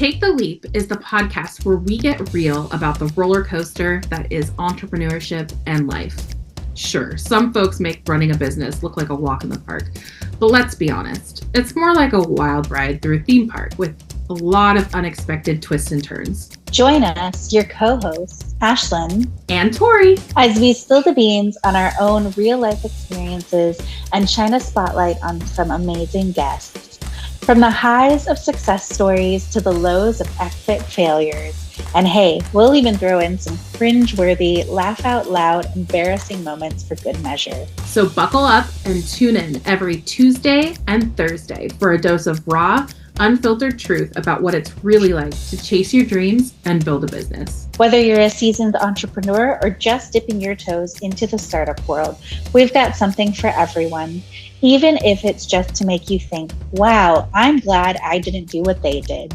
Take the Leap is the podcast where we get real about the roller coaster that is entrepreneurship and life. Sure, some folks make running a business look like a walk in the park, but let's be honest, it's more like a wild ride through a theme park with a lot of unexpected twists and turns. Join us, your co-hosts, Ashlyn and Tori, as we spill the beans on our own real-life experiences and shine a spotlight on some amazing guests. From the highs of success stories to the lows of epic failures. And hey, we'll even throw in some cringe-worthy, laugh-out-loud, embarrassing moments for good measure. So buckle up and tune in every Tuesday and Thursday for a dose of raw, unfiltered truth about what it's really like to chase your dreams and build a business. Whether you're a seasoned entrepreneur or just dipping your toes into the startup world, we've got something for everyone. Even if it's just to make you think, wow, I'm glad I didn't do what they did.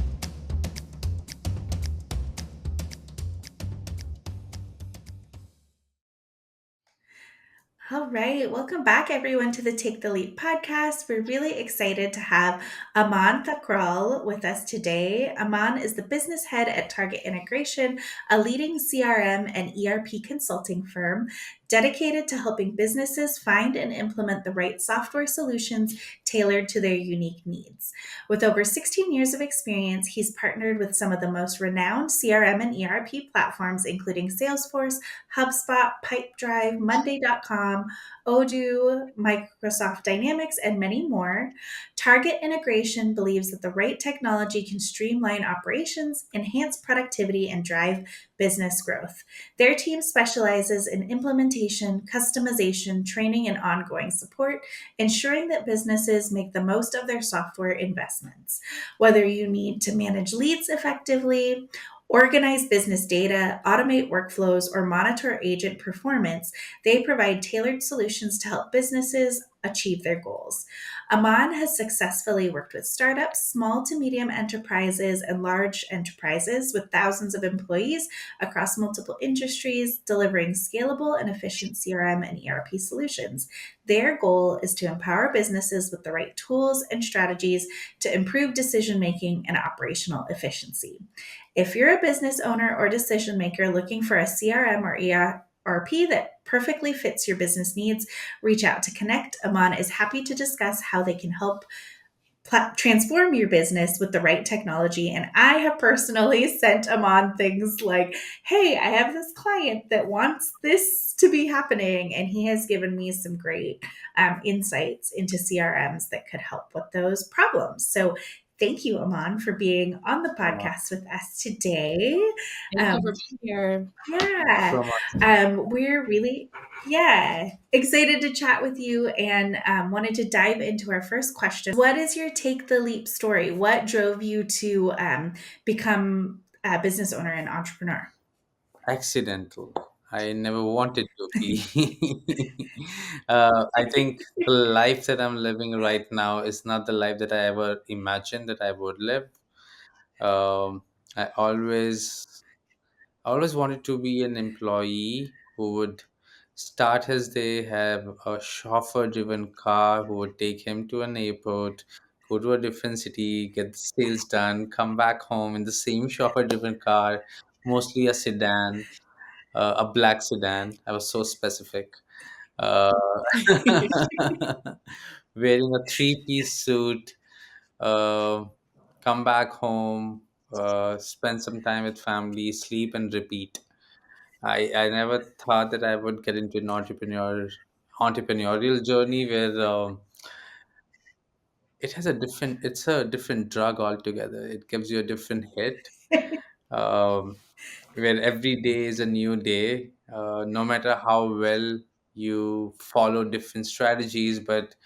All right, welcome back everyone to the Take the Leap podcast. We're really excited to have Aman Thakral with us today. Aman is the business head at Target Integration, a leading CRM and ERP consulting firm dedicated to helping businesses find and implement the right software solutions tailored to their unique needs. With over 16 years of experience, he's partnered with some of the most renowned CRM and ERP platforms, including Salesforce, HubSpot, Pipedrive, Monday.com, Odoo, Microsoft Dynamics, and many more. Target Integration believes that the right technology can streamline operations, enhance productivity, and drive business growth. Their team specializes in implementation, customization, training, and ongoing support, ensuring that businesses make the most of their software investments. Whether you need to manage leads effectively, organize business data, automate workflows, or monitor agent performance, they provide tailored solutions to help businesses achieve their goals. Aman has successfully worked with startups, small to medium enterprises, and large enterprises with thousands of employees across multiple industries, delivering scalable and efficient CRM and ERP solutions. Their goal is to empower businesses with the right tools and strategies to improve decision-making and operational efficiency. If you're a business owner or decision maker looking for a CRM or ERP that perfectly fits your business needs, reach out to Connect. Aman is happy to discuss how they can help transform your business with the right technology. And I have personally sent Aman things like, hey, I have this client that wants this to be happening. And he has given me some great insights into CRMs that could help with those problems. So thank you, Aman, for being on the podcast with us today. Thank you for being here. We're really, excited to chat with you and wanted to dive into our first question. What is your Take the Leap story? What drove you to become a business owner and entrepreneur? Accidental. I never wanted to be. I think the life that I'm living right now is not the life that I ever imagined that I would live. Um, I always wanted to be an employee who would start his day, have a chauffeur-driven car who would take him to an airport, go to a different city, get the sales done, come back home in the same chauffeur-driven car, mostly a sedan, a black sedan. I was so specific. Uh, Wearing a three-piece suit, uh, come back home, spend some time with family, sleep and repeat. I never thought that I would get into an entrepreneurial journey where it's a different drug altogether. It gives you a different hit. Um, where every day is a new day, no matter how well you follow different strategies, but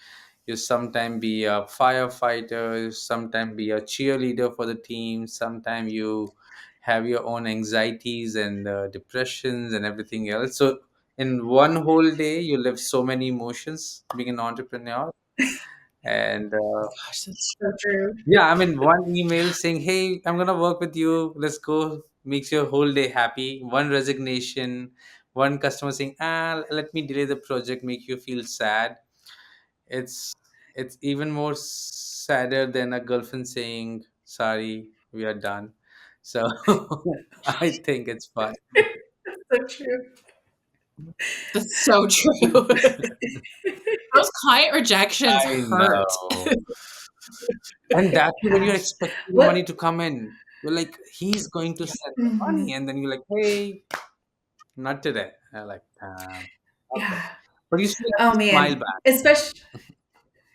you sometime be a firefighter, sometime be a cheerleader for the team, sometime you have your own anxieties and depressions and everything else. So in one whole day, you live so many emotions being an entrepreneur. And Gosh, that's so true. yeah, I mean, one email saying, "Hey, I'm gonna work with you. Let's go," makes your whole day happy. One resignation, one customer saying, "Ah, let me delay the project," make you feel sad. It's it's even more sadder than a girlfriend saying, "Sorry." we are done. So I think it's fun. So true. That's so true. Those client rejections I hurt. know. And that's when you're Gosh. expecting the money What? to come in. You're like, he's going to send the money. Mhm. And then you're like, hey, not today. I'm like, okay. Yeah. But you still have Oh to smile man. back. Especially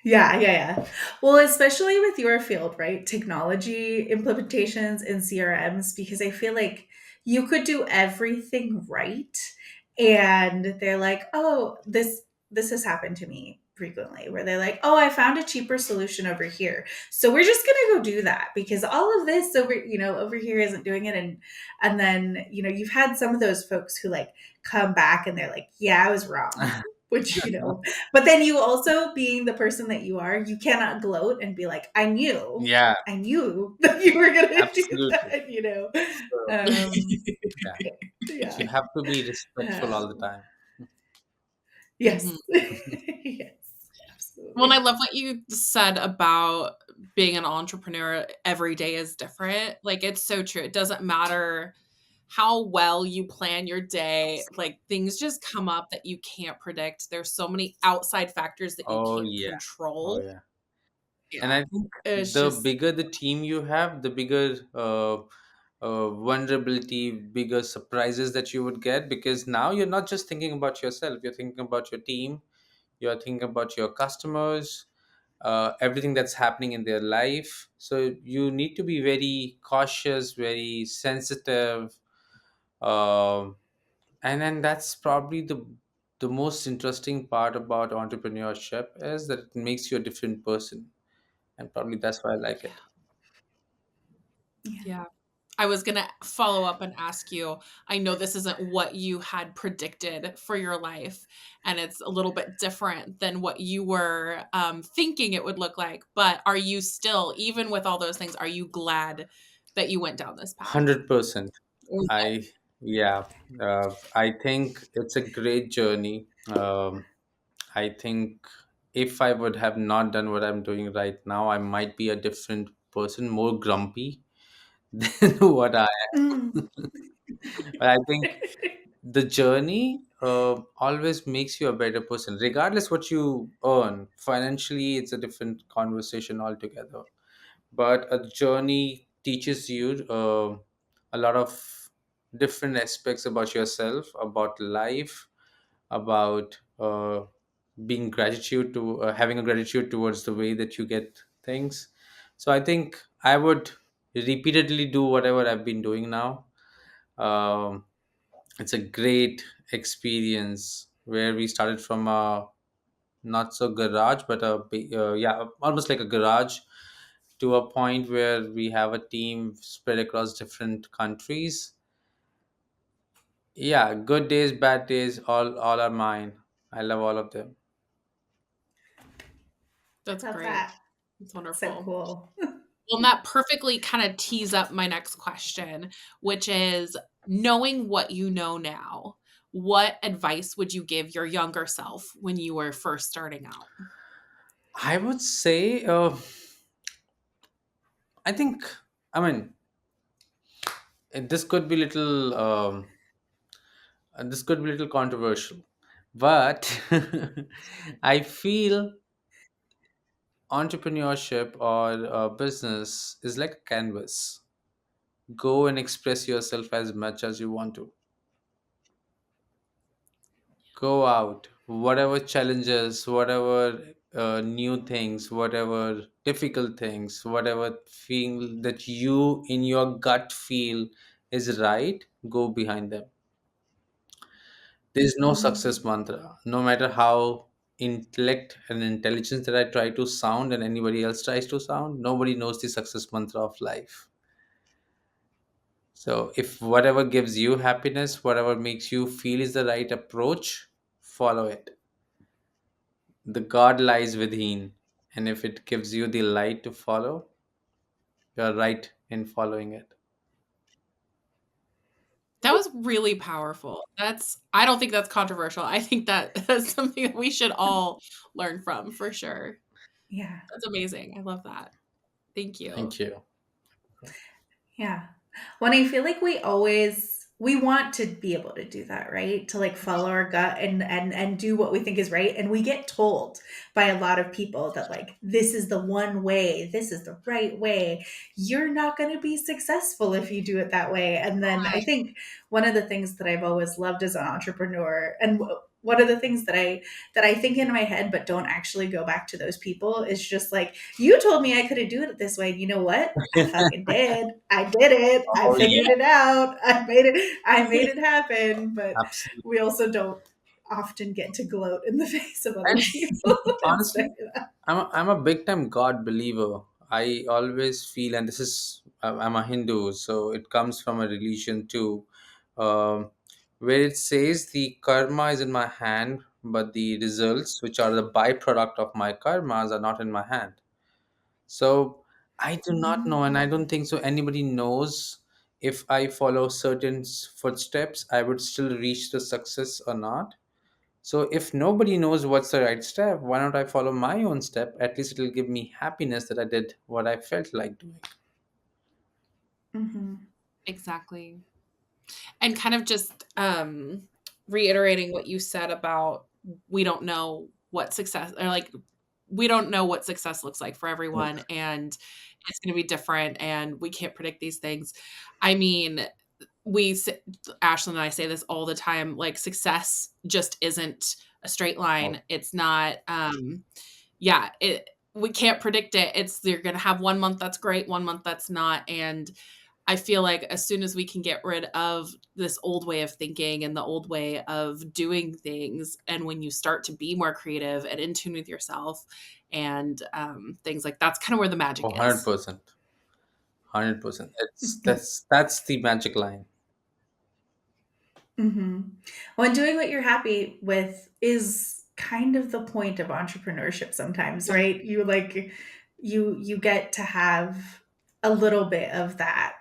yeah, yeah, yeah. Well, especially with your field, right? Technology implementations and CRMs, because I feel like you could do everything right. And they're like, oh, this has happened to me frequently where they're like, oh, I found a cheaper solution over here. So we're just gonna go do that because all of this over here isn't doing it. And then, you've had some of those folks who like come back and they're like, yeah, I was wrong. Which, but then you also, being the person that you are, you cannot gloat and be like, Yeah, I knew that you were going to do absolutely. that. So, Um, yeah. yeah. You have to be respectful all the Um, time. yes. Mhm. Yes, Well, and I absolutely. love what you said about being an entrepreneur. Every day is different. Like, it's so true. It doesn't matter how well you plan your day. Like, things just come up that you can't predict. There's so many outside factors that you Oh, can't yeah. Oh, control. yeah. And Yeah. I think It's the just, bigger the team you have, the bigger vulnerability, bigger surprises that you would get, because now you're not just thinking about yourself, you're thinking about your team, you're thinking about your customers, everything that's happening in their life. So you need to be very cautious, very sensitive. Um, and then that's probably the most interesting part about entrepreneurship is that it makes you a different person, and probably that's why I like yeah. it. Yeah. Yeah. I was going to follow up and ask you, I know this isn't what you had predicted for your life, and it's a little bit different than what you were thinking it would look like. But are you still, even with all those things, are you glad that you went down this path? 100%. Or is I Yeah, I think it's a great journey. I think if I would have not done what I'm doing right now, I might be a different person, more grumpy than what I Mm. am. But I think the journey always makes you a better person, regardless what you earn. Financially, it's a different conversation altogether. But a journey teaches you a lot of different aspects about yourself, about life, about being gratitude to having a gratitude towards the way that you get things. So I think I would repeatedly do whatever I've been doing now. um, it's a great experience where we started from a not so garage, but yeah, almost like a garage, to a point where we have a team spread across different countries. Yeah, good days, bad days, all are mine. I love all of them. that's Love great. that. That's So wonderful. cool. Well, and that perfectly kind of tees up my next question, which is, knowing what you know now, what advice would you give your younger self when you were first starting out? I would say, I think, I mean, this could be little, this could be little controversial, but I feel entrepreneurship or business is like a canvas. Go and express yourself as much as you want to. Go out, whatever challenges, whatever new things, whatever difficult things, whatever feel that you in your gut feel is right, go behind them. There's no success Mhm. mantra, no matter how intellect and intelligence that I try to sound and anybody else tries to sound, nobody knows the success mantra of life. So if whatever gives you happiness, whatever makes you feel is the right approach, follow it. The God lies within, and if it gives you the light to follow, you're right in following it. That was really powerful. I don't think that's controversial. I think that that's something that we should all learn from for sure. Yeah. That's amazing. I love that. Thank you. Thank you. Yeah. When I feel like we want to be able to do that, right? To like follow our gut and do what we think is right. And we get told by a lot of people that like this is the one way, this is the right way. You're not going to be successful if you do it that way. And then I think one of the things that I've always loved as an entrepreneur and one of the things that I think in my head but don't actually go back to those people is just like you told me I couldn't do it this way. You know what? I fucking did. I did it. I Oh figured yeah, it out. I made it happen. But absolutely. we also don't often get to gloat in the face of other people and say Honestly, that. I'm a big time God believer. I always feel, and this is I'm a Hindu, so it comes from a religion too, um, where it says the karma is in my hand, but the results, which are the byproduct of my karmas, are not in my hand. So I do not know, and I don't think so. Anybody knows if I follow certain footsteps, I would still reach the success or not. So if nobody knows what's the right step, why don't I follow my own step? At least it'll give me happiness that I did what I felt like doing. Mhm. Exactly. And kind of just reiterating what you said about we don't know what success or like we don't know what success looks like for everyone and it's going to be different and we can't predict these things. I mean, we Ashlyn and I say this all the time, like success just isn't a straight Oh, line. It's not yeah, it we can't predict it. It's you're going to have one month that's great, one month that's not, and I feel like as soon as we can get rid of this old way of thinking and the old way of doing things, and when you start to be more creative and in tune with yourself and things like that's kind of where the magic 100%. 100%. It's Mhm. that's the magic line. Mhm. Well, and doing what you're happy with is kind of the point of entrepreneurship sometimes, is. right? You get to have a little bit of that.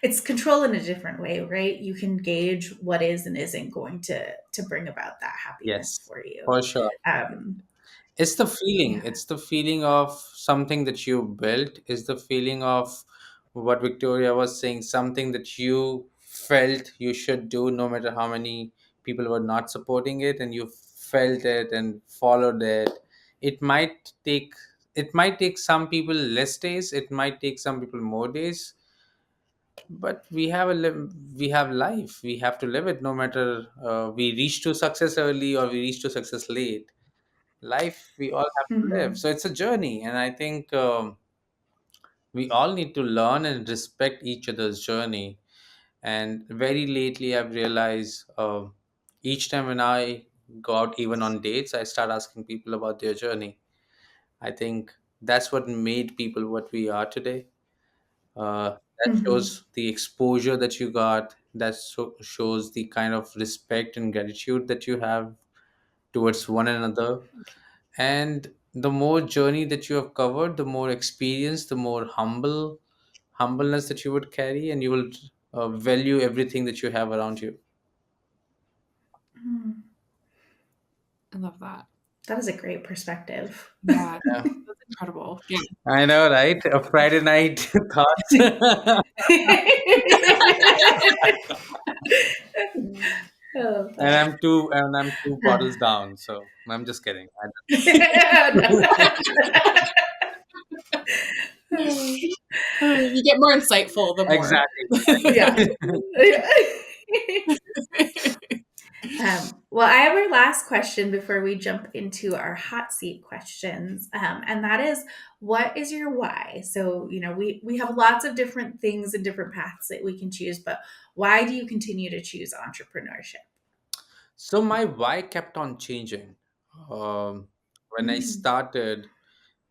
It's control in a different way, right? You can gauge what is and isn't going to bring about that happiness Yes, for you. for sure. Um, It's the feeling. yeah. It's the feeling of something that you built. Is the feeling of what Victoria was saying, something that you felt you should do, no matter how many people were not supporting it, and you felt it and followed it. It might take it might take some people less days. It might take some people more days. But we have life. We have to live it, no matter we reach to success early or we reach to success late. Life we all have to live, Mhm. so it's a journey, and I think we all need to learn and respect each other's journey. And very lately I've realized, each time when I go out, even on dates, I start asking people about their journey. I think that's what made people what we are today. That Mhm. shows the exposure that you got, that shows the kind of respect and gratitude that you have towards one another. And the more journey that you have covered, the more experience, the more humbleness that you would carry, and you will value everything that you have around you. Mhm. I love that. That is a great perspective. Yeah, Yeah. that's incredible. Yeah. I know, right? A Friday night thoughts. I love and that. I'm two bottles down, so I'm just kidding. You get more insightful the more. Exactly. Yeah. Well, I have our last question before we jump into our hot seat questions, and that is, what is your why? So, we have lots of different things and different paths that we can choose, but why do you continue to choose entrepreneurship? So my why kept on changing. When I Mm. started,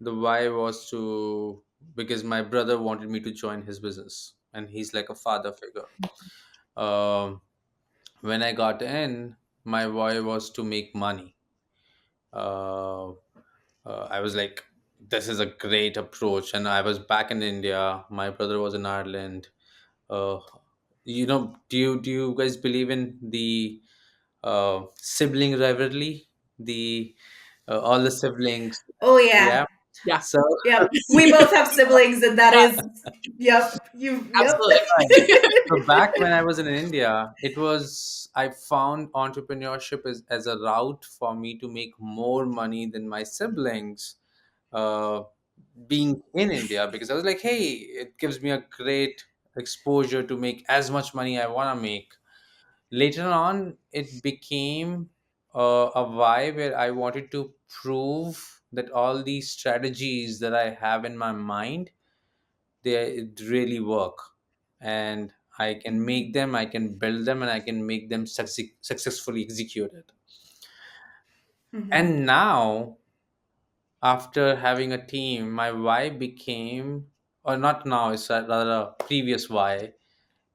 the why was to because my brother wanted me to join his business, and he's like a father figure. Um, when I got in, my why was to make money. Uh, I was like, this is a great approach, and I was back in India. My brother was in Ireland. Uh, do you guys believe in the sibling rivalry? The all the siblings, Oh yeah, yeah. Yeah, So Yep. We both have siblings, and that is, yep. Yep. absolutely. So back when I was in India, I found entrepreneurship as a route for me to make more money than my siblings, uh, being in India, because I was like, hey, it gives me a great exposure to make as much money I want to make. Later on, it became a why where I wanted to prove that all these strategies that I have in my mind, they really work, and I can make them, I can build them, and I can make them successfully executed. Mhm. And now, after having a team, my why became, or not now, it's rather a previous why,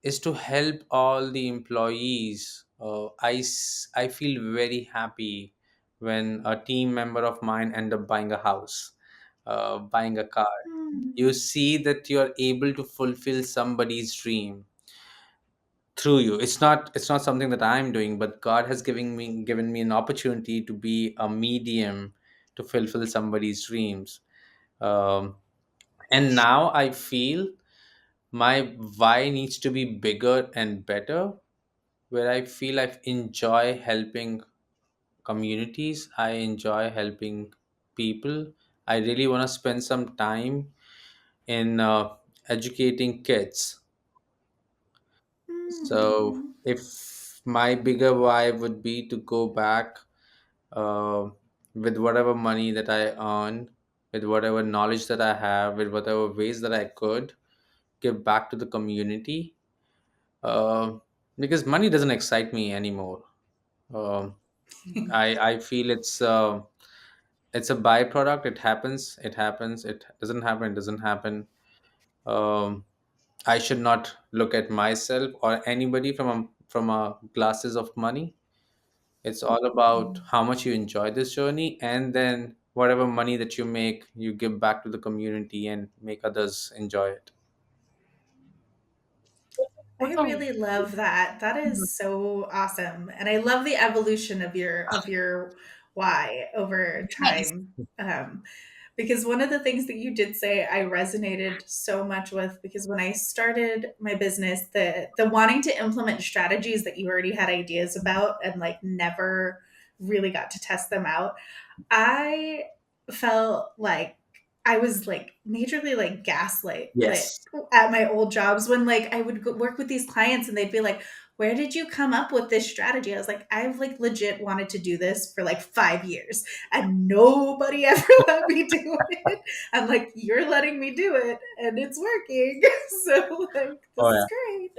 is to help all the employees. I feel very happy when a team member of mine end up buying a house, buying a car. You see that you're able to fulfill somebody's dream through you. It's not something that I'm doing, but God has given me an opportunity to be a medium to fulfill somebody's dreams. Um, and now I feel my why needs to be bigger and better, where I feel I enjoy helping communities, I enjoy helping people. I really want to spend some time in educating kids. So, Mhm. if my bigger why would be to go back, uh, with whatever money that I earn, with whatever knowledge that I have, with whatever ways that I could give back to the community, uh, because money doesn't excite me anymore. Um, I feel it's a byproduct. It happens. It happens. It doesn't happen. It doesn't happen. Um, I should not look at myself or anybody from a glasses of money. It's all about how much you enjoy this journey, and then whatever money that you make, you give back to the community and make others enjoy it. I What's a really love that. That is so awesome. And I love the evolution of your why over nice? time. Because one of the things that you did say I resonated so much with, because when I started my business, the wanting to implement strategies that you already had ideas about and like never really got to test them out, I felt like I was like majorly like gaslight lit Yes. at my old jobs when like I would work with these clients and they'd be like, where did you come up with this strategy? I was like, I've like legit wanted to do this for like 5 years and nobody ever let me do it. I'm like, you're letting me do it and it's working. So like, this Oh is yeah. great.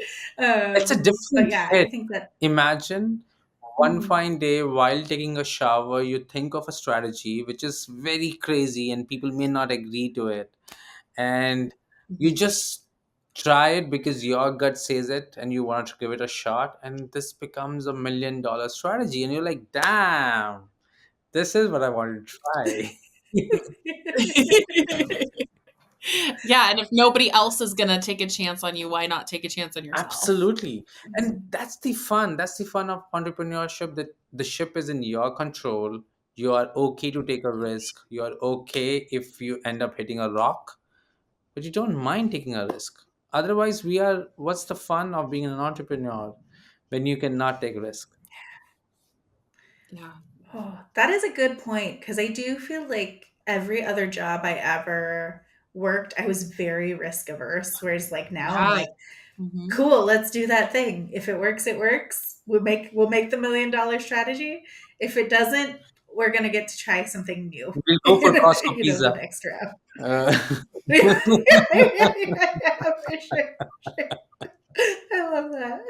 It's a But different yeah, I hit. think that, Imagine one mhm. fine day while taking a shower, you think of a strategy which is very crazy and people may not agree to it. And you just try it because your gut says it and you want to give it a shot. And this becomes $1 million strategy. And you're like, damn, this is what I wanted to try. Yeah, and if nobody else is gonna take a chance on you, why not take a chance on yourself? Absolutely. And that's the fun. That's the fun of entrepreneurship, that the ship is in your control. You are okay to take a risk. You are okay if you end up hitting a rock, but you don't mind taking a risk. Otherwise, what's the fun of being an entrepreneur when you cannot take risk? Yeah. Oh, that is a good point because I do feel like every other job I ever worked, I was very risk averse. Whereas like now I'm Yeah. like, Mhm. cool, let's do that thing. If it works, it works. We'll make the $1 million strategy. If it doesn't, we're gonna get to try something new. We'll go for Costco The pizza. next round. Uh, Yeah, for sure. I love that.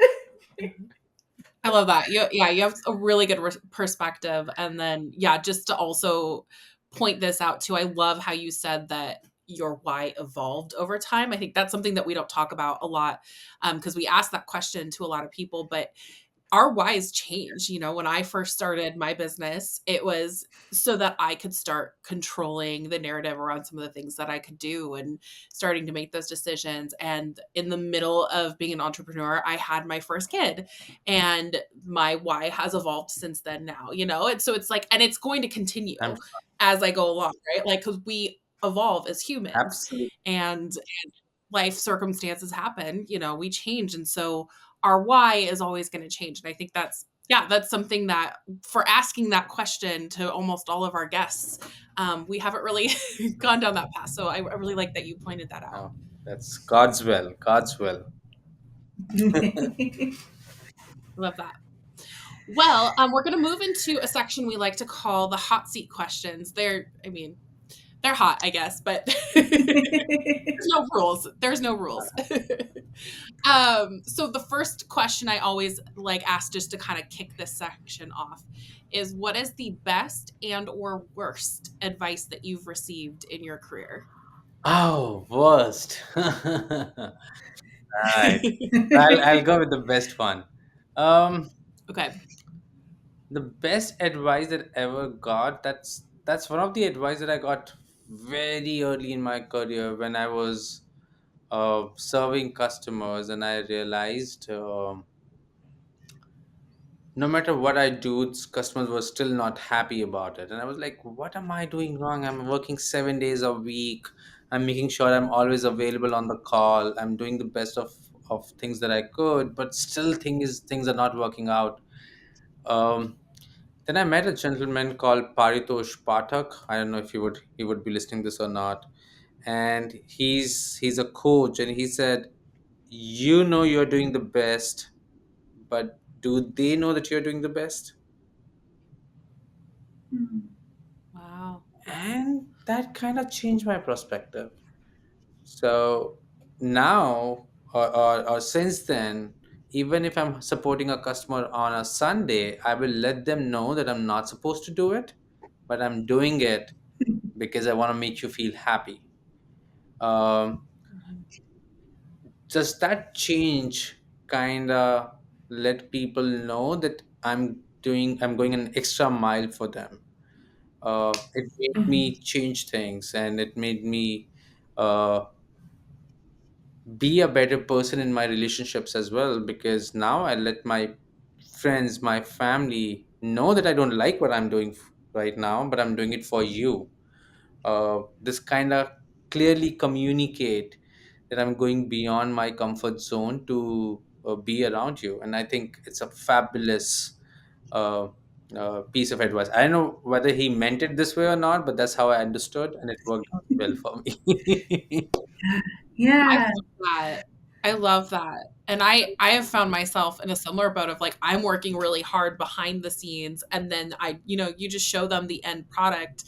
I love that. You have a really good perspective, and then yeah, just to also point this out too. I love how you said that your why evolved over time. I think that's something that we don't talk about a lot because we ask that question to a lot of people, but our whys change. You know, when I first started my business, it was so that I could start controlling the narrative around some of the things that I could do and starting to make those decisions. And in the middle of being an entrepreneur, I had my first kid, and my why has evolved since then now, you know? And so it's like, and it's going to I'm continue as I go along, right? Like, because evolve as humans, Absolutely. and life circumstances happen, we change. And so our why is always going to change. And I think that's something that, for asking that question to almost all of our guests, we haven't really gone down that path. So I really like that you pointed that out. Oh, that's God's will. God's will. Love that. Well, we're going to move into a section we like to call the hot seat questions. They're hot, I guess, but there's no rules. There's no rules. So the first question I always like ask, just to kind of kick this section off, is what is the best and or worst advice that you've received in your career? Oh, worst. Right. I'll go with the best one. Um, Okay. the best advice that ever got, that's one of the advice that I got very early in my career when I was serving customers, and I realized no matter what I do, customers were still not happy about it. And I was like, what am I doing wrong? I'm working 7 days a week. I'm making sure I'm always available on the call. I'm doing the best of things that I could, but still things are not working out. Um, then I met a gentleman called Paritosh Pathak. I don't know if he would be listening this or not. And he's a coach, and he said, you know you're doing the best, but do they know that you're doing the best? Wow. And that kind of changed my perspective. So now, or since then, even if I'm supporting a customer on a Sunday, I will let them know that I'm not supposed to do it, but I'm doing it because I want to make you feel happy. um, just that change kind of let people know that I'm going an extra mile for them. It made me change things, and it made me uh, be a better person in my relationships as well, because now I let my friends, my family know that I don't like what I'm doing right now, but I'm doing it for you. This kind of clearly communicate that I'm going beyond my comfort zone to be around you. And I think it's a fabulous uh, piece of advice. I don't know whether he meant it this way or not, but that's how I understood, and it worked out well for me. I Yeah. love that. I love that. And I have found myself in a similar boat of, like, I'm working really hard behind the scenes, and then you just show them the end product.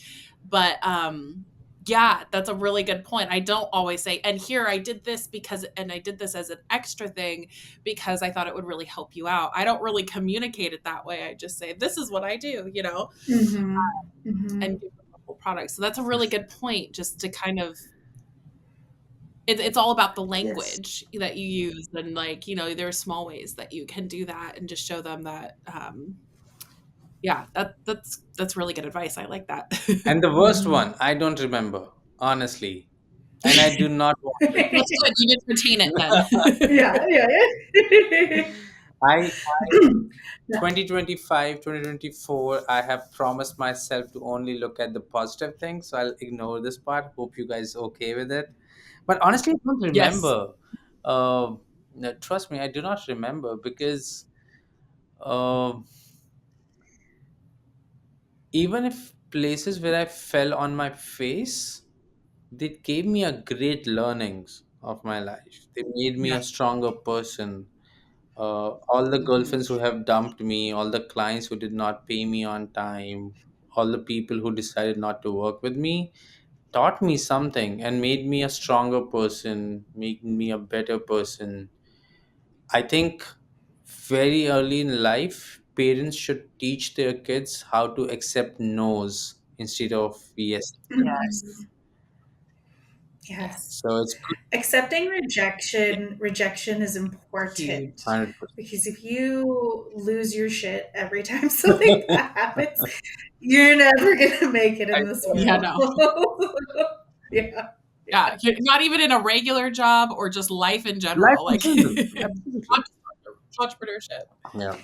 But yeah, that's a really good point. I don't always say, and here I did this and I did this as an extra thing because I thought it would really help you out. I don't really communicate it that way. I just say, this is what I do, Mm-hmm. Mm-hmm. and give them the whole product. So that's a really good point, just to kind of, it's all about the Yes. language that you use. And, like, there are small ways that you can do that and just show them that, yeah, that's really good advice. I like that. And the worst Mm-hmm. one, I don't remember, honestly. And I do not want to. That's good. You didn't retain it then. Yeah, yeah, yeah. I Yeah. 2025, 2024, I have promised myself to only look at the positive things, so I'll ignore this part. Hope you guys okay with it. But honestly, I don't Yes. remember. No, trust me, I do not remember, because uh, even if places where I fell on my face, they gave me a great learnings of my life. They made me Yeah. a stronger person. All the girlfriends who have dumped me, all the clients who did not pay me on time, all the people who decided not to work with me, taught me something and made me a stronger person, made me a better person. I think very early in life, parents should teach their kids how to accept no's instead of yes. Mhm. Yes. Yes. Yes. So it's good. Accepting Yeah. rejection is important, Huge. 100%. because if you lose your shit every time something bad happens, you're never gonna make it in this Yeah, world. no. Yeah. Yeah. Not even in a regular job, or just life in Life general. in Like, general. Absolutely. entrepreneurship. Yeah.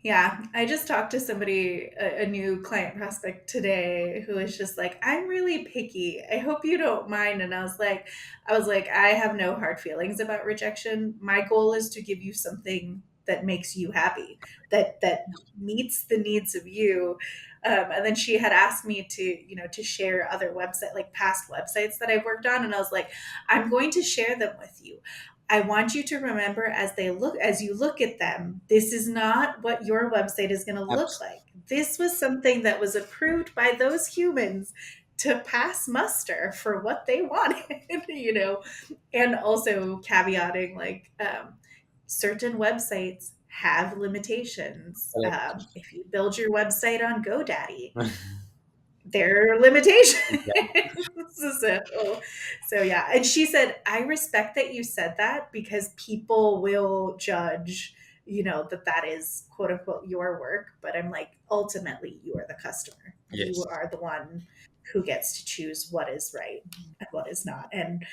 Yeah, I just talked to somebody, a new client prospect today, who was just like, "I'm really picky. I hope you don't mind." And I was like, I have no hard feelings about rejection. My goal is to give you something that makes you happy, that meets the needs of you. And then she had asked me to, to share other website, like past websites that I've worked on, and I was like, I'm going to share them with you. I want you to remember, as you look at them, this is not what your website is going to look Abs- like. This was something that was approved by those humans to pass muster for what they wanted, and also caveating, like, certain websites have limitations. Correct. If you build your website on GoDaddy, there are limitations. Yeah. So yeah. And she said, I respect that you said that, because people will judge, that is quote unquote your work. But I'm like, ultimately, you are the customer. You Yes. are the one who gets to choose what is right and what is not. And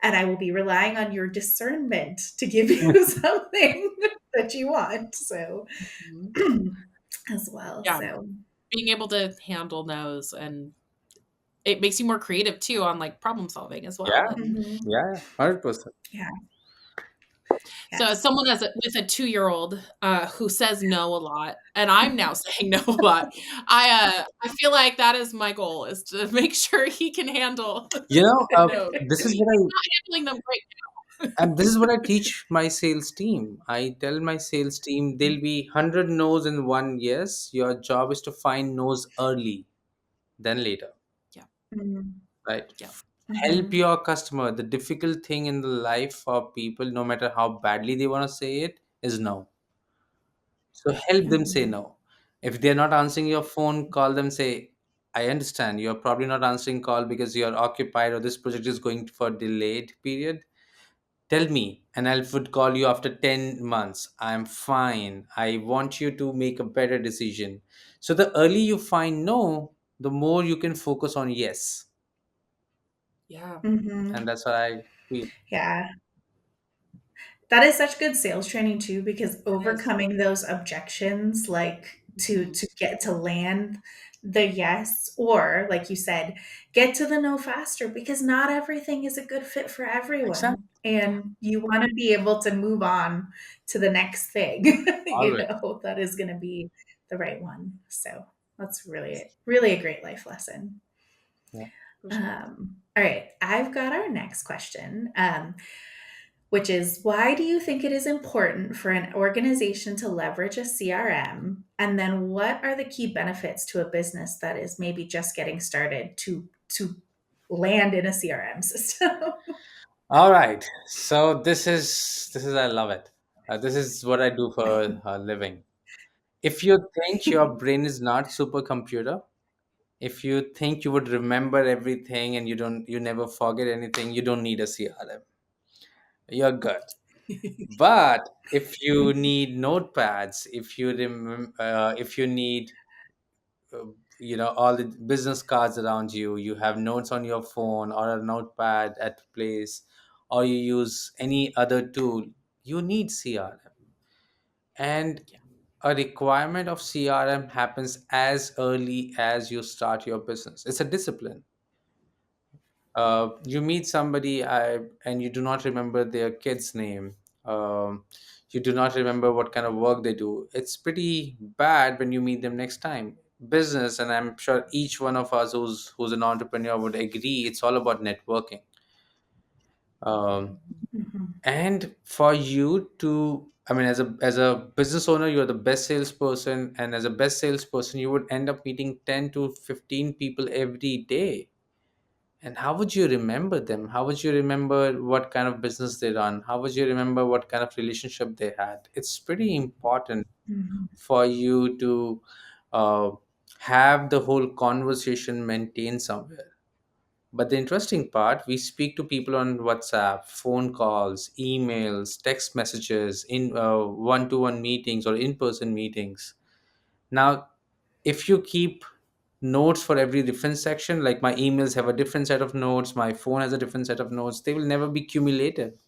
I will be relying on your discernment to give you something that you want. So Mhm. as well. Yeah, So being able to handle those, and it makes you more creative too on like problem solving as well. Yeah. And mhm. Yeah. 100%. Yeah. so, as Yes. someone with a 2-year-old who says no a lot, and I'm now saying no a lot, I feel like that is my goal, is to make sure he can handle no. This is He's what I not handling them and this is what I teach my sales team. I tell my sales team there'll be 100 no's and one yes. Your job is to find no's early, then later, Yeah, Mhm. right? yeah, Help Mhm. your customer. The difficult thing in the life for people, no matter how badly they want to say it, is no. So help them say Mhm. no. If they're not answering your phone, call them, say, I understand you're probably not answering call because you're occupied or this project is going for delayed period. Tell me, and I would call you after 10 months. I'm fine. I want you to make a better decision. So the early you find no, the more you can focus on yes. yeah. And Mhm. that's what I feel. Yeah. That is such good sales training too, because It is. overcoming those objections, like to Mhm. get to land the yes, or like you said, get to the no faster, because not everything is a good fit for everyone. Exactly. Yeah, And you want to be able to move on to the next thing, Always. that is going to be the right one. So that's really, really a great life lesson. Yeah. for sure. All right, I've got our next question, which is, why do you think it is important for an organization to leverage a CRM? And then what are the key benefits to a business that is maybe just getting started to land in a CRM system? All right. So this is I love it. This is what I do for a living. If you think your brain is not supercomputer, if you think you would remember everything and you never forget anything, you don't need a CRM. You're good. But if you need notepads, if you need uh, all the business cards around you, you have notes on your phone or a notepad at place, or you use any other tool, you need CRM. And Yeah, a requirement of CRM happens as early as you start your business. It's a discipline. You meet somebody, and you do not remember their kid's name. You do not remember what kind of work they do. It's pretty bad when you meet them next time. Business, and I'm sure each one of us who's an entrepreneur would agree, it's all about networking. Um, Mhm. and for you to, I mean, as a business owner, you're the best salesperson, and as a best salesperson, you would end up meeting 10 to 15 people every day. And how would you remember them? How would you remember what kind of business they run? How would you remember what kind of relationship they had? It's pretty important Mhm. for you to uh, have the whole conversation maintained somewhere. But the interesting part, we speak to people on WhatsApp, phone calls, emails, text messages, in one-to-one meetings or in-person meetings. Now, if you keep notes for every different section, like my emails have a different set of notes, my phone has a different set of notes, they will never be cumulative.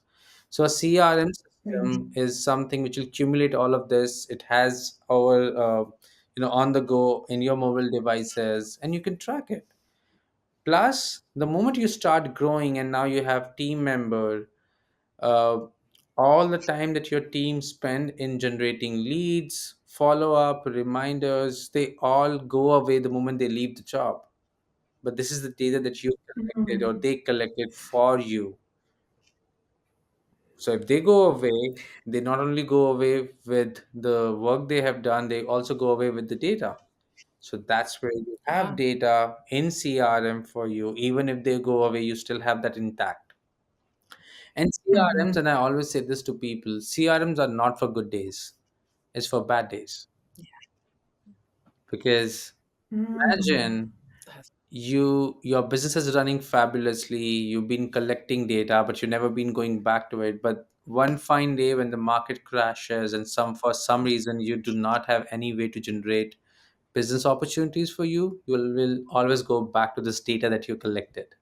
So a CRM CRM is something which will accumulate all of this. It has our on the go in your mobile devices, and you can track it. Plus, the moment you start growing and now you have team member, uh, all the time that your team spend in generating leads, follow up, reminders, they all go away the moment they leave the job. But this is the data that you collected or Mhm. they collected for you. So if they go away, they not only go away with the work they have done, they also go away with the data. So that's where you have Yeah. data in CRM for you. Even if they go away, you still have that intact. And CRMs, Mhm. and I always say this to people, CRMs are not for good days. It's for bad days. Because Mhm. imagine your business is running fabulously, you've been collecting data, but you've never been going back to it. But one fine day when the market crashes and for some reason you do not have any way to generate business opportunities for you, you will always go back to this data that you collected.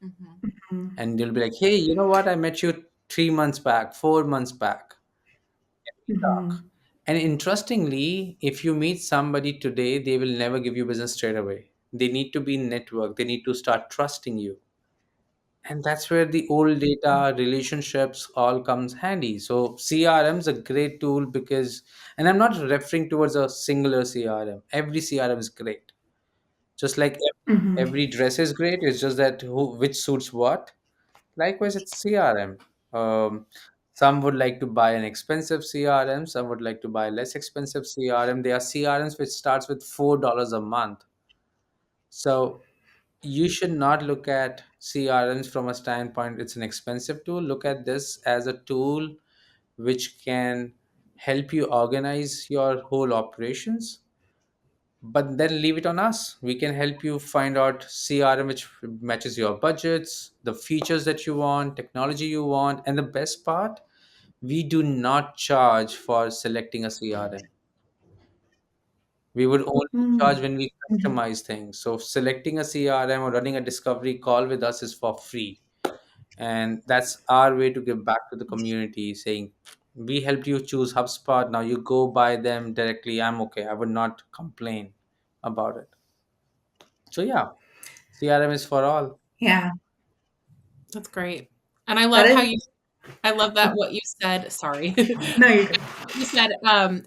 Mhm. Mhm. And you'll be like, hey, you know what? I met you 3 months back, 4 months back. Talk. Mhm. And interestingly, if you meet somebody today, they will never give you business straight away. They need to be network. They need to start trusting you. And that's where the old data relationships all comes handy. So CRM is a great tool because, and I'm not referring towards a singular CRM. Every CRM is great. Just like Mhm. every dress is great. It's just that which suits what. Likewise, it's CRM. Some would like to buy an expensive CRM. Some would like to buy less expensive CRM. There are CRMs which starts with $4 a month. So you should not look at CRMs from a standpoint it's an expensive tool. Look at this as a tool which can help you organize your whole operations. But then leave it on us. We can help you find out CRM which matches your budgets, the features that you want, technology you want, and the best part, we do not charge for selecting a CRM. We would only charge Mhm. when we Mhm. customize things. So selecting a CRM or running a discovery call with us is for free. And that's our way to give back to the community, saying, we helped you choose HubSpot. Now you go buy them directly. I'm okay. I would not complain about it. So yeah, CRM is for all. Yeah. That's great. And That I love that is what you said, sorry. no, you're good. You said,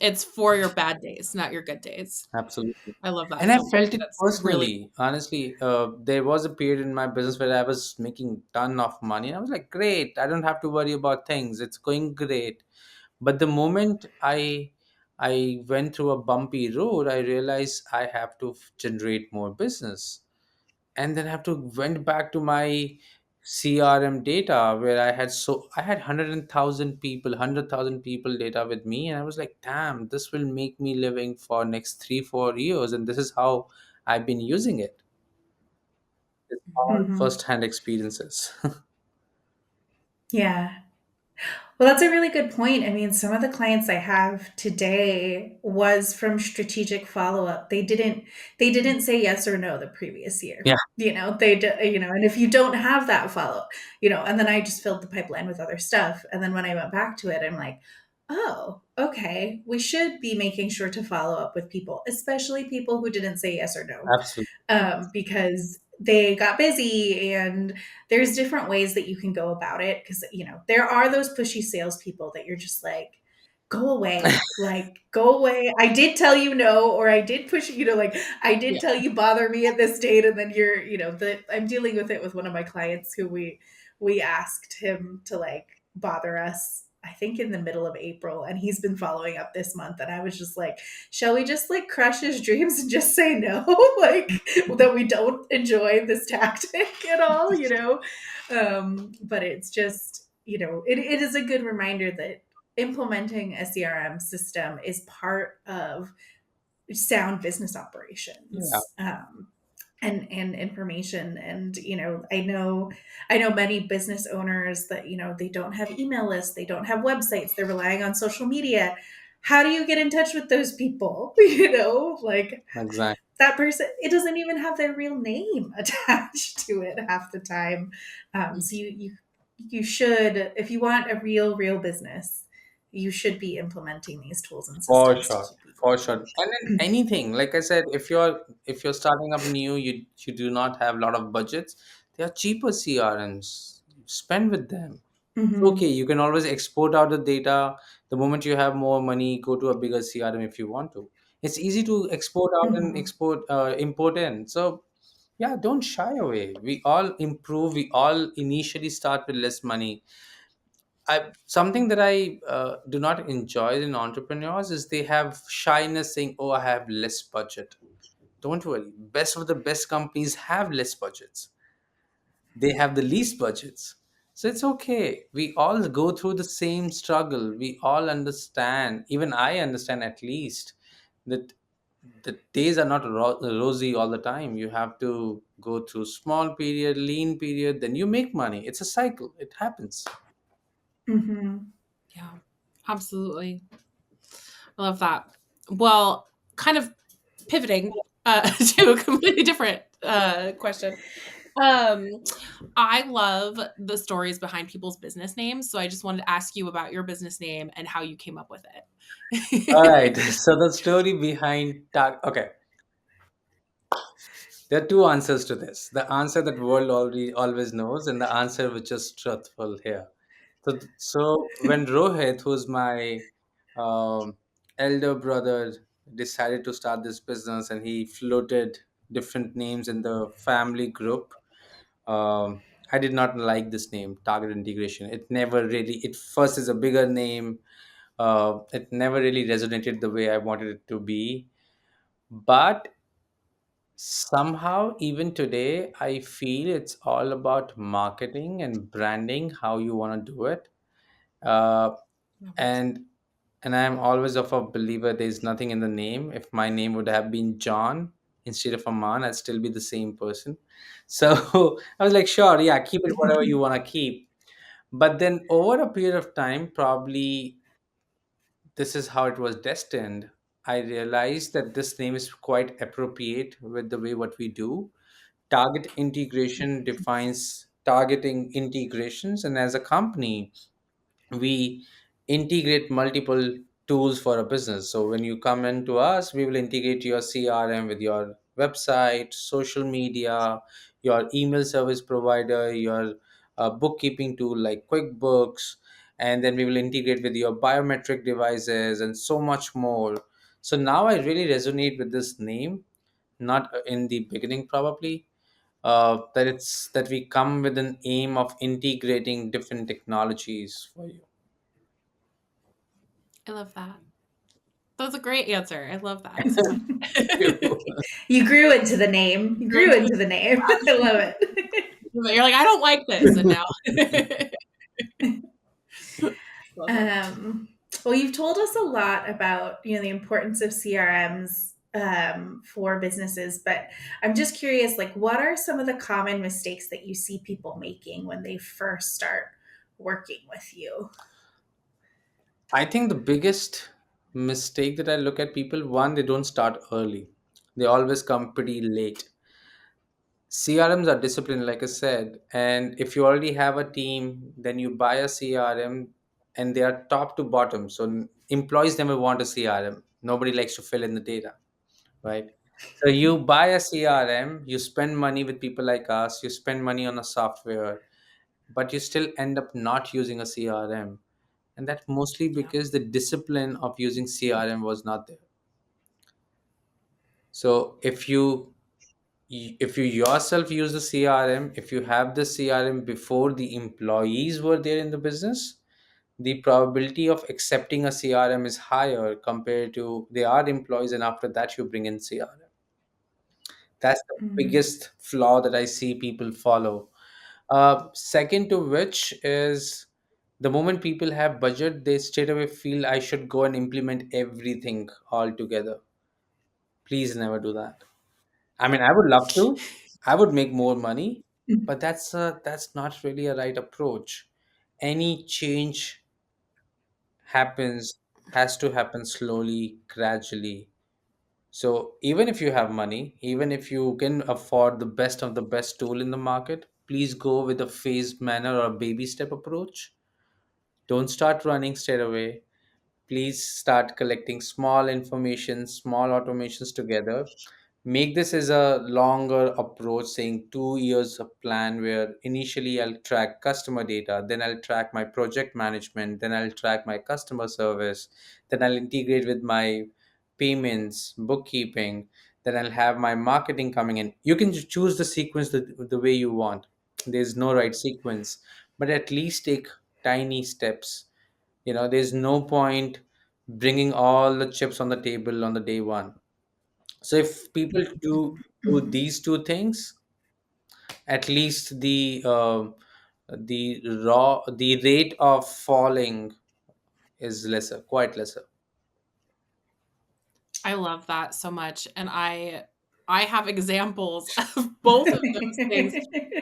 it's for your bad days, not your good days. Absolutely. I love that And I so much. felt it That's really personally. Honestly, there was a period in my business where I was making ton of money, and I was like, "Great! I don't have to worry about things. It's going great." But the moment I went through a bumpy road, I realized I have to generate more business, and then I have to went back to my CRM data where I had 100,000 people data with me, and I was like, damn, this will make me living for next 3 4 years, and this is how I've been using it. It's all Mhm. first hand experiences. Yeah. Well, that's a really good point. I mean, some of the clients I have today was from strategic follow-up. They didn't say yes or no the previous year. Yeah, And if you don't have that follow-up, and then I just filled the pipeline with other stuff. And then when I went back to it, I'm like, oh, okay, we should be making sure to follow up with people, especially people who didn't say yes or no, absolutely. because they got busy, and there's different ways that you can go about it, because there are those pushy salespeople that you're just like, go away, like, go away. I did tell you no, or I did push, like, I did yeah. tell you bother me at this date, and then I'm dealing with it with one of my clients who we asked him to, like, bother us, I think, in the middle of April, and he's been following up this month, and I was just like, shall we just, like, crush his dreams and just say no, like, that we don't enjoy this tactic at all, but it's just, it is a good reminder that implementing a CRM system is part of sound business Yeah, operations, and information. And I know many business owners that they don't have email lists, they don't have websites, they're relying on social media. How do you get in touch with those people? Like, exactly. that person, it doesn't even have their real name attached to it half the time. So you should, if you want a real business, you should be implementing these tools and For systems to sure, keep you for sure. going. And then anything, like I said, if you're starting up new, you do not have a lot of budgets. There are cheaper CRMs. Spend with them. It's okay. Mm-hmm. You can always export out the data. The moment you have more money, go to a bigger CRM if you want to. It's easy to export out and Mm-hmm. import in. So yeah, don't shy away. We all improve. We all initially start with less money. Something that I do not enjoy in entrepreneurs is they have shyness saying, "Oh, I have less budget." Don't worry. Best of the best companies have less budgets. They have the least budgets. So it's okay. We all go through the same struggle. We all understand. Even I understand at least that the days are not rosy all the time. You have to go through small period, lean period, then you make money. It's a cycle. It happens. Mm-hmm. Yeah, absolutely. I love that. Well, kind of pivoting to a completely different question. Um, I love the stories behind people's business names. So I just wanted to ask you about your business name and how you came up with All it. right. So the story behind okay, there are two answers to this. The answer that world already always knows, and the answer which is truthful here. So when Rohit, who's my um, elder brother, decided to start this business, and he floated different names in the family group. I did not like this name, Target Integration. It never really. It first is a bigger name. It never really resonated the way I wanted it to be. But somehow, even today, I feel it's all about marketing and branding, how you want to do it. Uh, Love it. and and I'm always of a believer there's nothing in the name. If my name would have been John instead of Aman, I'd still be the same person. So I was like, sure, yeah, keep it whatever you want to keep. But then over a period of time, probably this is how it was destined. I realized that this name is quite appropriate with the way what we do. Target integration defines targeting integrations, and as a company, we integrate multiple tools for a business. So when you come into us, we will integrate your CRM with your website, social media, your email service provider, your bookkeeping tool like QuickBooks, and then we will integrate with your biometric devices and so much more. So now I really resonate with this name, not in the beginning probably, that we come with an aim of integrating different technologies for you. I love that. That was a great answer. I love that so much. You grew into the name. You You're grew into the name. I love it. like, I don't like this, and now love it. Well, you've told us a lot about the importance of CRMs for businesses, but I'm just curious, like, what are some of the common mistakes that you see people making when they first start working with you? I think the biggest mistake that I look at people, one, they don't start early. They always come pretty late. CRMs are disciplined, like I said, and if you already have a team, then you buy a CRM and they are top to bottom. So employees never want a CRM. Nobody likes to fill in the data, right? So you buy a CRM, you spend money with people like us, you spend money on a software, but you still end up not using a CRM. And that's mostly Yeah. because the discipline of using CRM was not there. So if you yourself use the CRM, if you have the CRM before the employees were there in the business, the probability of accepting a CRM is higher compared to they are employees and after that you bring in CRM. That's the Mm-hmm. biggest flaw that I see people follow. Second to which is the moment people have budget, they straight away feel I should go and implement everything all together. Please never do that. I mean, I would love to. I would make more money, but that's not really a right approach. Any change happens has to happen slowly, gradually. So even if you have money, even if you can afford the best of the best tool in the market, please go with a phased manner or baby step approach. Don't start running straight away. Please start collecting small information, small automations together. Make this as a longer approach, saying 2 years of plan where initially I'll track customer data, then I'll track my project management, then I'll track my customer service, then I'll integrate with my payments, bookkeeping, then I'll have my marketing coming in. You can choose the sequence the way you want. There's no right sequence, but at least take tiny steps. There's no point bringing all the chips on the table on the day one. So if people do these two things, at least the rate of falling is lesser, quite lesser. I love that so much, and I have examples of both of those things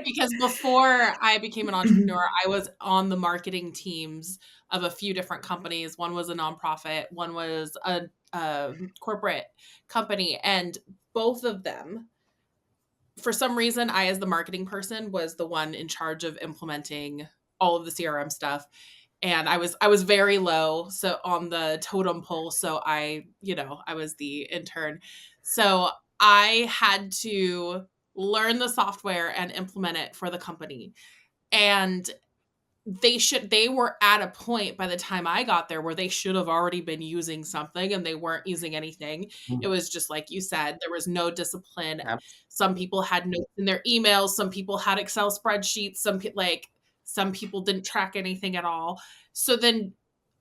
because before I became an entrepreneur, I was on the marketing teams of a few different companies. One was a nonprofit, one was a corporate company, and both of them, for some reason, I, as the marketing person, was the one in charge of implementing all of the CRM stuff. And I was very low so on the totem pole. So I was the intern. So I had to learn the software and implement it for the company. And they were at a point by the time I got there where they should have already been using something, and they weren't using anything. It Mm. was just like you said, there was no discipline. Ab- Some people had notes in their emails, some people had Excel spreadsheets, some people didn't track anything at all. So then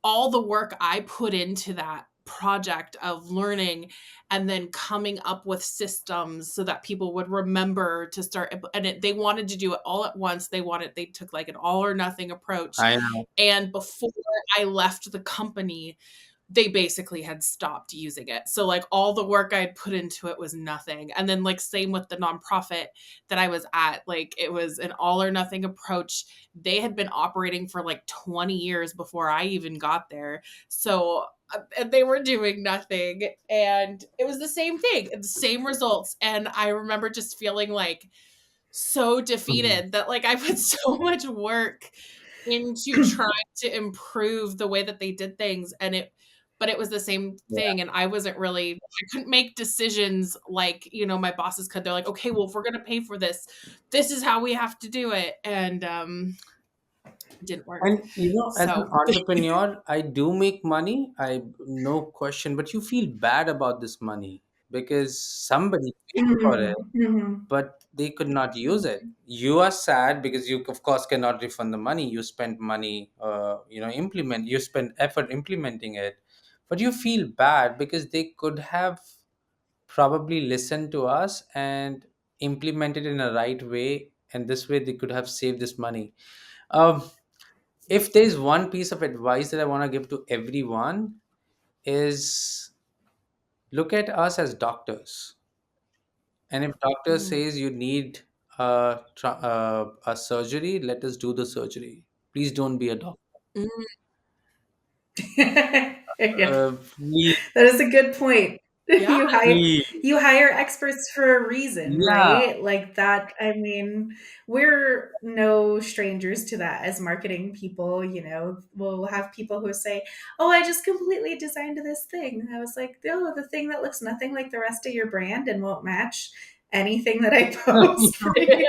all the work I put into that project of learning and then coming up with systems so that people would remember to start, and they wanted to do it all at once. They took like an all or nothing approach. I know. And before I left the company, they basically had stopped using it. So like all the work I'd put into it was nothing. And then like same with the nonprofit that I was at, like it was an all or nothing approach. They had been operating for like 20 years before I even got there. So and they were doing nothing, and it was the same thing, the same results. And I remember just feeling like so Mhm. defeated that like I put so much work into trying to improve the way that they did things, and it was the same Yeah. thing, and I couldn't make decisions like, my bosses could. They're like, "Okay, well, if we're gonna pay for this, this is how we have to do it." And it didn't work. And as an So entrepreneur, I do make money. I no question, but you feel bad about this money because somebody paid for it, Mhm, mhm, but they could not use it. You are sad because you, of course, cannot refund the money. You spent money, you spent effort implementing it, but you feel bad because they could have probably listened to us and implemented in a right way, and this way they could have saved this money. Um, if there's one piece of advice that I want to give to everyone is look at us as doctors. And if doctor Mm. says you need a surgery, let us do the surgery. Please don't be a doctor. Mm, yeah, Please, that is a good point. yeah. please. You hire experts for a reason, Yeah. right? Like that. I mean, we're no strangers to that as marketing people. We'll have people who say, "Oh, I just completely designed this thing." And I was like, "Oh, the thing that looks nothing like the rest of your brand and won't match anything that I post for you."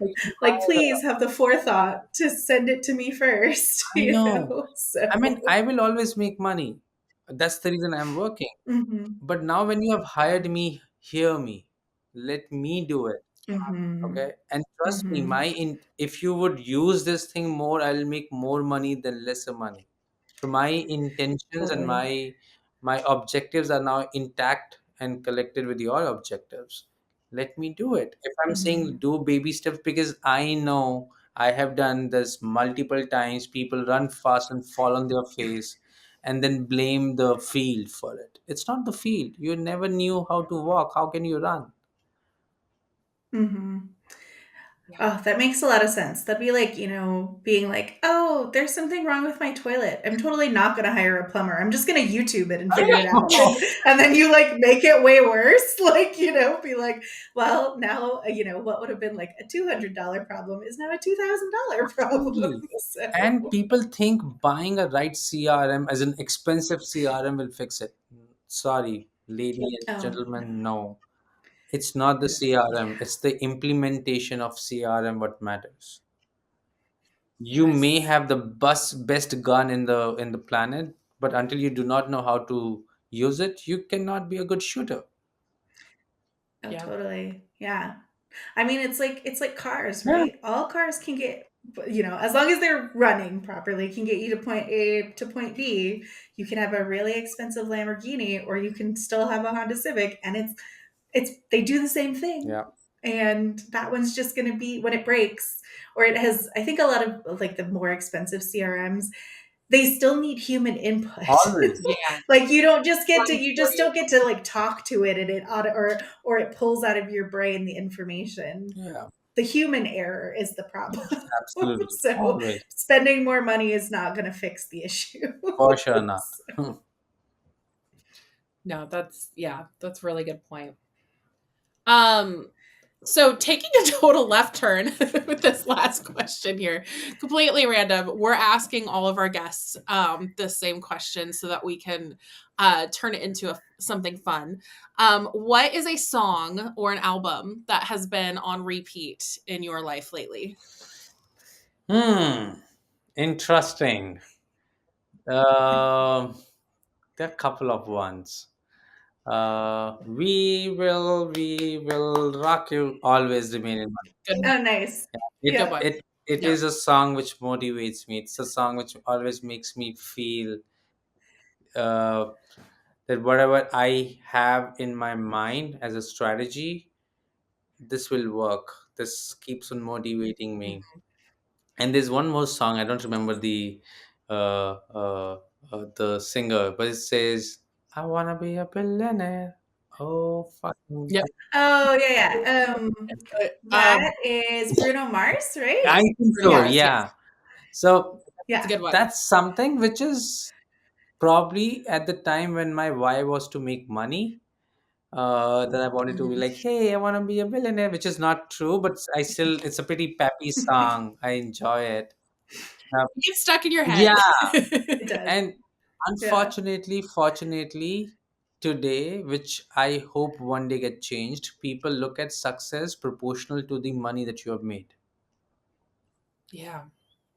like, like, please have the forethought to send it to me first. I know. I mean, So. I will always make money. That's the reason I'm working. Mhm. But now, when you have hired me, hear me. Let me do it. Mhm. Okay, and trust me, Mhm. if you would use this thing more, I'll make more money than lesser money. So my intentions and Totally. my objectives are now intact and collected with your objectives. Let me do it. If I'm saying Mhm. do baby steps, because I know I have done this multiple times, people run fast and fall on their face and then blame the field for it. It's not the field. You never knew how to walk, how can you run? Mhm. Oh, that makes a lot of sense. That'd be like, being like, oh, there's something wrong with my toilet. I'm totally not going to hire a plumber. I'm just going to YouTube it and figure it out. And then you like make it way worse. Like, be like, well, now, what would have been like a $200 problem is now a $2,000 problem. Totally. So, And people think buying a right CRM as an expensive CRM will fix it. Sorry, lady and oh, gentlemen, no. It's not the CRM, it's the implementation of CRM what matters. You may yes. have the best gun in the planet, but until you do not know how to use it, you cannot be a good shooter. Oh, Yeah. totally. Yeah. I mean, it's like cars, Yeah. right? All cars can get, as long as they're running properly, can get you to point A to point B. You can have a really expensive Lamborghini, or you can still have a Honda Civic, and it's they do the same thing. Yeah. And that one's just going to be when it breaks, or it has. I think a lot of like the more expensive CRMs, they still need human input. Always. Yeah. Like you For just you. don't get to like talk to it, and it auto or it pulls out of your brain the information. Yeah. The human error is the problem. Absolutely. So Always. spending more money is not going to fix the issue. For sure not. No, that's a really good point. So taking a total left turn with this last question here, completely random. We're asking all of our guests the same question so that we can turn it into something fun. What is a song or an album that has been on repeat in your life lately? Interesting. There are a couple of ones. We will rock you always remain in my. Good one. Oh, nice. It Good Yeah. one. it Yep. is a song which motivates me. It's a song which always makes me feel uh, that whatever I have in my mind as a strategy, this will work. This keeps on motivating me. And there's one more song. I don't remember uh, uh, the singer, but it says, "I wanna be a billionaire." Oh, fucking! Yep. Oh, yeah, yeah. Um, That is Bruno Mars, right? I think Bruno so. Mars. Yes. Yes, Yeah. So it's a Yeah. good one. that's something which is probably at the time when my why was to make money. That I wanted to be Mhm. like, hey, I want to be a billionaire, which is not true, but I still, it's a pretty peppy song. I enjoy it. Uh, It gets stuck in your head. yeah. It does. And Yeah. fortunately, today, which I hope one day get changed, people look at success proportional to the money that you have made. Yeah.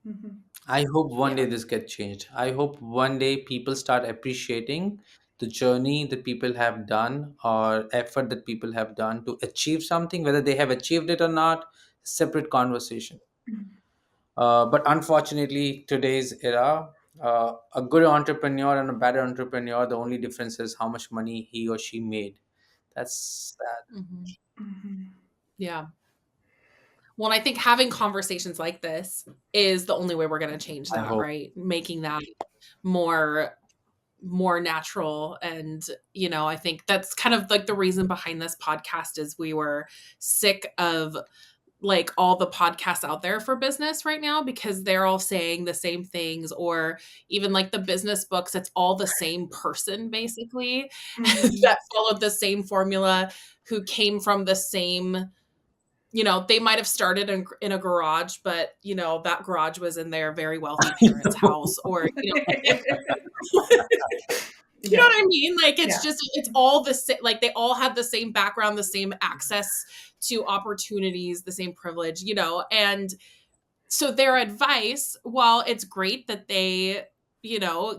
Mhm. I hope one day Yeah. this gets changed. I hope one day people start appreciating the journey that people have done or effort that people have done to achieve something, whether they have achieved it or not, separate conversation. But unfortunately, today's era, a good entrepreneur and a bad entrepreneur, the only difference is how much money he or she made. That's that. Mhm. Mhm. Yeah. Well, I think having conversations like this is the only way we're going to change I that, hope. right? Making that more natural. And I think that's kind of like the reason behind this podcast is we were sick of like all the podcasts out there for business right now because they're all saying the same things, or even like the business books, it's all the same person basically Mhm. that followed the same formula, who came from the same, they might have started in a garage, but that garage was in their very wealthy I parents' know. house, or you know Yeah. what I mean? Like it's Yeah. just it's all the same. Like they all have the same background, the same access to opportunities, the same privilege, and so their advice, while it's great that they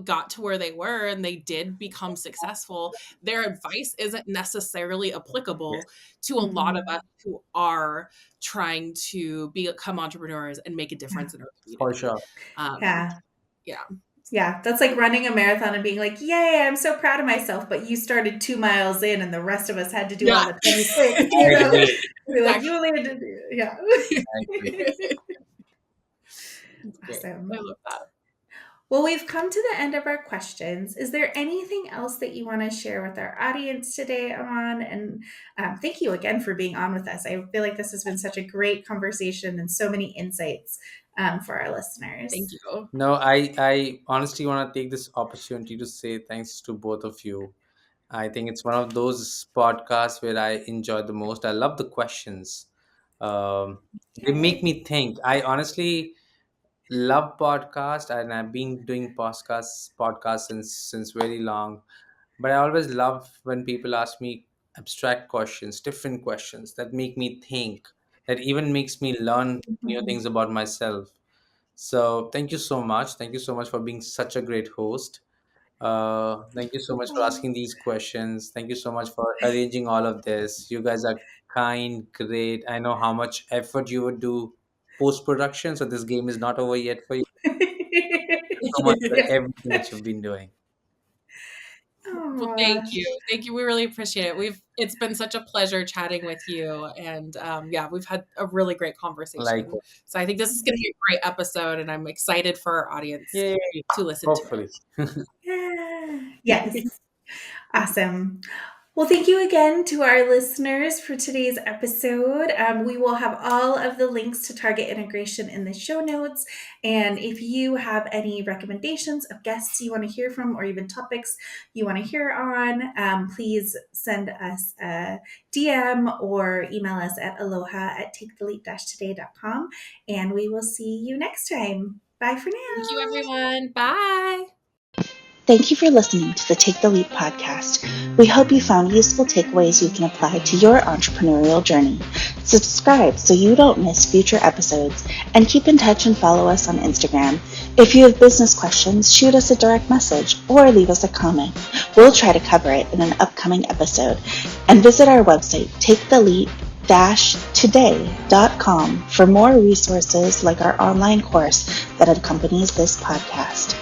got to where they were and they did become successful, their advice isn't necessarily applicable to a lot of us Mhm. who are trying to become entrepreneurs and make a Yeah. difference in our For community. sure. Yeah. Yeah. Yeah. That's like running a marathon and being like, yay, I'm so proud of myself. But you started 2 miles in, and the rest of us had to do all Yeah. the 26, I agree. You're like, you Exactly. only had to do, yeah. I agree. It's great. I Awesome. love that. Well, we've come to the end of our questions. Is there anything else that you want to share with our audience today, Aman? And thank you again for being on with us. I feel like this has been such a great conversation and so many insights for our listeners. Thank you. No, I honestly want to take this opportunity to say thanks to both of you. I think it's one of those podcasts where I enjoy the most. I love the questions. They make Yay. me think. I honestly love podcast, and I've been doing podcasts since very long. But I always love when people ask me abstract questions, different questions that make me think, that even makes me learn new Mhm. things about myself. So thank you so much. Thank you so much for being such a great host. Thank you so much for Oh. asking these questions. Thank you so much for arranging all of this. You guys are kind, great. I know how much effort you would do post production, so this game is not over yet for you. So much for everything that you've been doing. Well, Aw. thank you. Thank you. We really appreciate it. It's been such a pleasure chatting with you. And yeah, we've had a really great Like, conversation. So I think this is going to be a great episode, and I'm excited for our audience yay! to listen to Hopefully, Yeah. it. Yes. Awesome. Well, thank you again to our listeners for today's episode. We will have all of the links to Target integration in the show notes. And if you have any recommendations of guests you want to hear from, or even topics you want to hear on, please send us a DM or email us at aloha@taketheleap-today.com. And we will see you next time. Bye for Thank you, now. everyone. Bye. Thank you for listening to the Take the Leap podcast. We hope you found useful takeaways you can apply to your entrepreneurial journey. Subscribe so you don't miss future episodes, and keep in touch and follow us on Instagram. If you have business questions, shoot us a direct message or leave us a comment. We'll try to cover it in an upcoming episode. And visit our website, taketheleap-today.com, for more resources like our online course that accompanies this podcast.